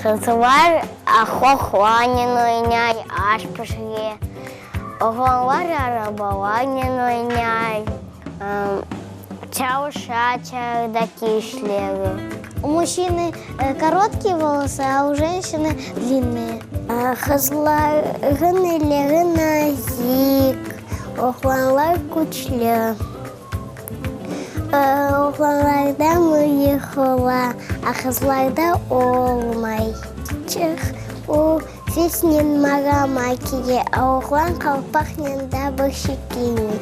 Хызлар хохланин ойнай, аш пошли. Оғланлар арабаланин ойнай, чаушача кишлері. У мужчины короткие волосы, а у женщины длинные. Хызлар гынелері назик, оғланлар күчлі. Оғланларда мүйі хола, а хызларда олмай. У феснен марамакие, а оғлан қалпақненда бішекене.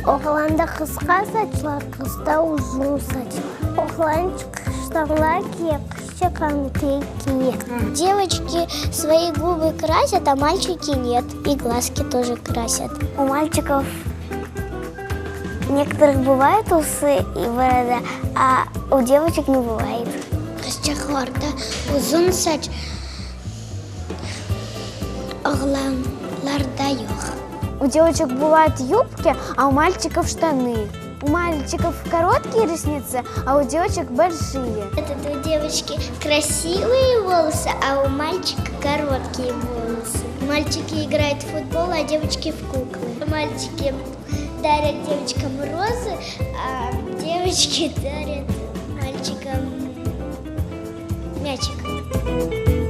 Оғланда қысқа сачлар, қыста ұзын сачлар. Оғланчик штанлар кие, қысча қанты кие. Девочки свои губы красят, а мальчики нет. И глазки тоже красят. У мальчиков некоторых бывают усы и борода, а у девочек не бывает. Кыстякларда узун сач, оғланларда yok. У девочек бывают юбки, а у мальчиков штаны. У мальчиков короткие ресницы, а у девочек большие. Это у девочки красивые волосы, а у мальчика короткие волосы. Мальчики играют в футбол, а девочки в куклы. Мальчики дарят девочкам розы, а девочки дарят мальчикам мячик.